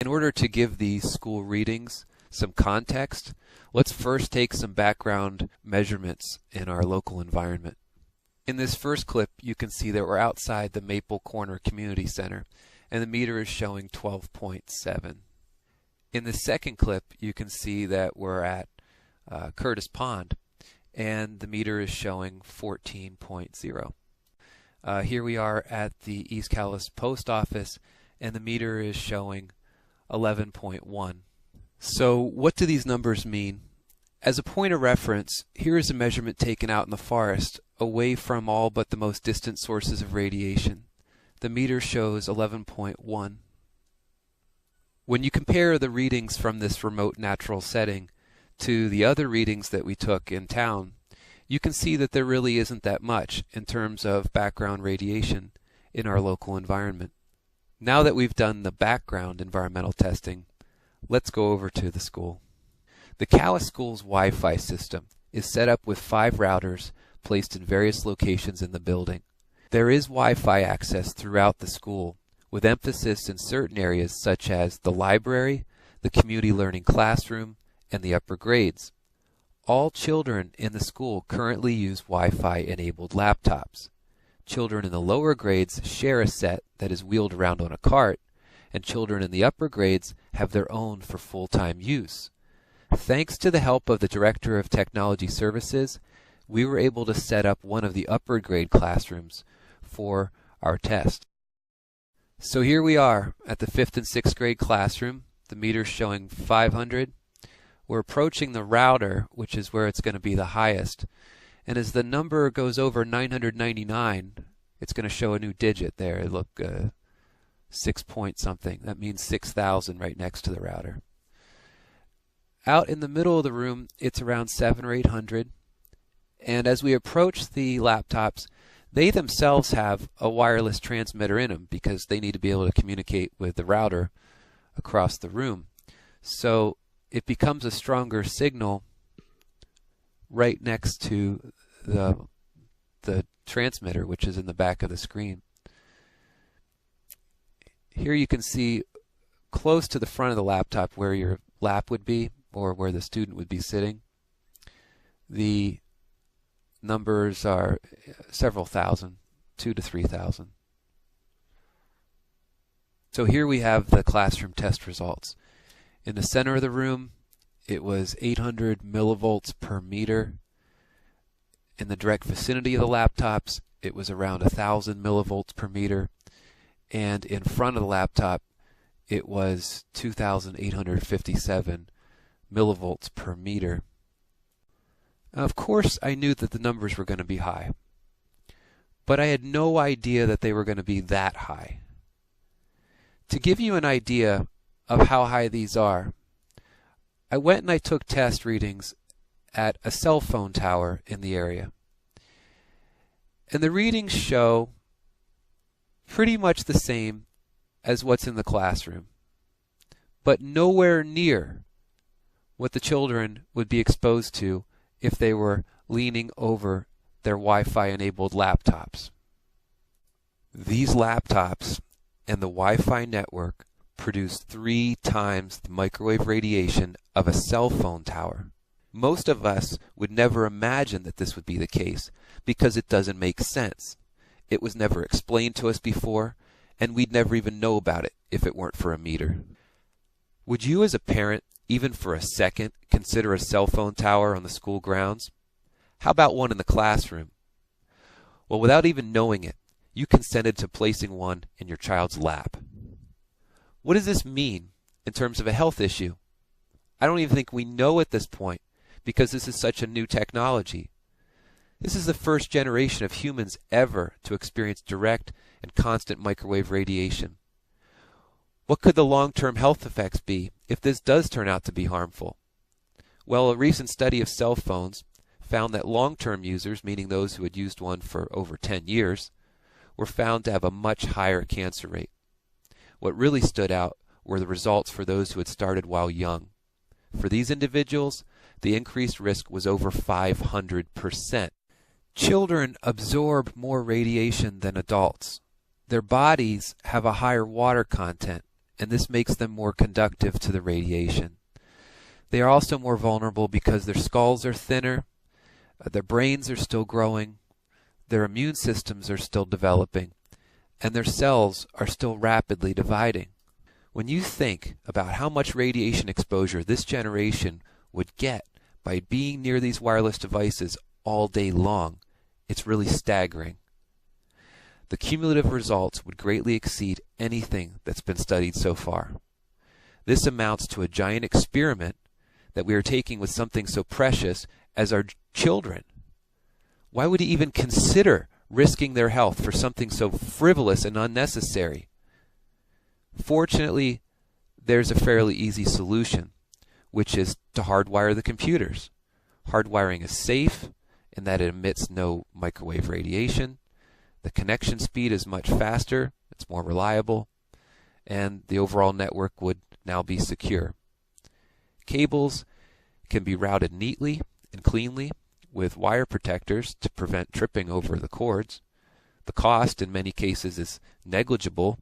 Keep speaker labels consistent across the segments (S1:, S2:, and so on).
S1: In order to give these school readings some context, let's first take some background measurements in our local environment. In this first clip, you can see that we're outside the Maple Corner Community Center, and the meter is showing 12.7. In the second clip, you can see that we're at Curtis Pond, and the meter is showing 14.0. Here we are at the East Calais Post Office, and the meter is showing 11.1. So what do these numbers mean? As a point of reference, here is a measurement taken out in the forest, away from all but the most distant sources of radiation. The meter shows 11.1. When you compare the readings from this remote natural setting to the other readings that we took in town, you can see that there really isn't that much in terms of background radiation in our local environment. Now that we've done the background environmental testing, let's go over to the school. The Calais School's Wi-Fi system is set up with 5 routers placed in various locations in the building. There is Wi-Fi access throughout the school, with emphasis in certain areas such as the library, the community learning classroom, and the upper grades. All children in the school currently use Wi-Fi enabled laptops. Children in the lower grades share a set that is wheeled around on a cart, and children in the upper grades have their own for full-time use. Thanks to the help of the Director of Technology Services, we were able to set up one of the upper grade classrooms for our test. So here we are at the 5th and 6th grade classroom. The meter's showing 500. We're approaching the router, which is where it's going to be the highest. And as the number goes over 999, it's going to show a new digit there. Look, 6 point something. That means 6,000 right next to the router. Out in the middle of the room, it's around 700 or 800. And as we approach the laptops, they themselves have a wireless transmitter in them because they need to be able to communicate with the router across the room. So it becomes a stronger signal right next to the transmitter, which is in the back of the screen. Here you can see close to the front of the laptop where your lap would be, or where the student would be sitting. The numbers are several thousand, 2,000 to 3,000. So here we have the classroom test results. In the center of the room, it was 800 millivolts per meter. In the direct vicinity of the laptops, it was around 1,000 millivolts per meter. And in front of the laptop, it was 2,857 millivolts per meter. Now, of course, I knew that the numbers were going to be high, but I had no idea that they were going to be that high. To give you an idea of how high these are, I went and I took test readings at a cell phone tower in the area. And the readings show pretty much the same as what's in the classroom, but nowhere near what the children would be exposed to if they were leaning over their Wi-Fi enabled laptops. These laptops and the Wi-Fi network produce 3 times the microwave radiation of a cell phone tower. Most of us would never imagine that this would be the case because it doesn't make sense. It was never explained to us before, and we'd never even know about it if it weren't for a meter. Would you as a parent, even for a second, consider a cell phone tower on the school grounds? How about one in the classroom? Well, without even knowing it, you consented to placing one in your child's lap. What does this mean in terms of a health issue? I don't even think we know at this point because this is such a new technology. This is the first generation of humans ever to experience direct and constant microwave radiation. What could the long-term health effects be if this does turn out to be harmful? Well, a recent study of cell phones found that long-term users, meaning those who had used one for over 10 years, were found to have a much higher cancer rate. What really stood out were the results for those who had started while young. For these individuals, the increased risk was over 500%. Children absorb more radiation than adults. Their bodies have a higher water content, and this makes them more conductive to the radiation. They are also more vulnerable because their skulls are thinner, their brains are still growing, their immune systems are still developing, and their cells are still rapidly dividing. When you think about how much radiation exposure this generation would get by being near these wireless devices all day long, it's really staggering. The cumulative results would greatly exceed anything that's been studied so far. This amounts to a giant experiment that we are taking with something so precious as our children. Why would he even consider risking their health for something so frivolous and unnecessary? Fortunately, there's a fairly easy solution, which is to hardwire the computers. Hardwiring is safe in that it emits no microwave radiation. The connection speed is much faster, it's more reliable, and the overall network would now be secure. Cables can be routed neatly and cleanly with wire protectors to prevent tripping over the cords. The cost in many cases is negligible.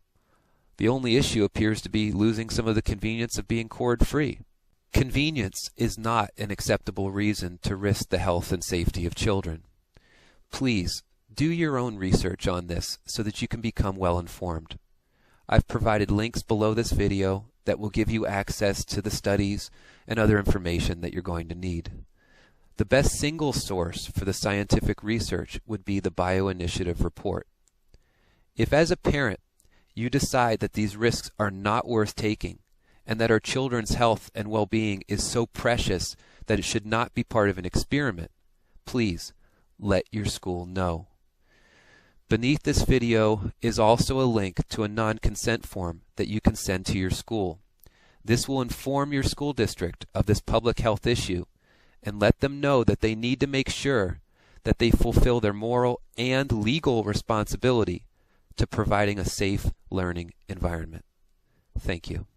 S1: The only issue appears to be losing some of the convenience of being cord-free. Convenience is not an acceptable reason to risk the health and safety of children. Please, do your own research on this so that you can become well informed. I've provided links below this video that will give you access to the studies and other information that you're going to need. The best single source for the scientific research would be the Bioinitiative report. If as a parent you decide that these risks are not worth taking and that our children's health and well-being is so precious that it should not be part of an experiment, please let your school know. Beneath this video is also a link to a non-consent form that you can send to your school. This will inform your school district of this public health issue and let them know that they need to make sure that they fulfill their moral and legal responsibility to providing a safe learning environment. Thank you.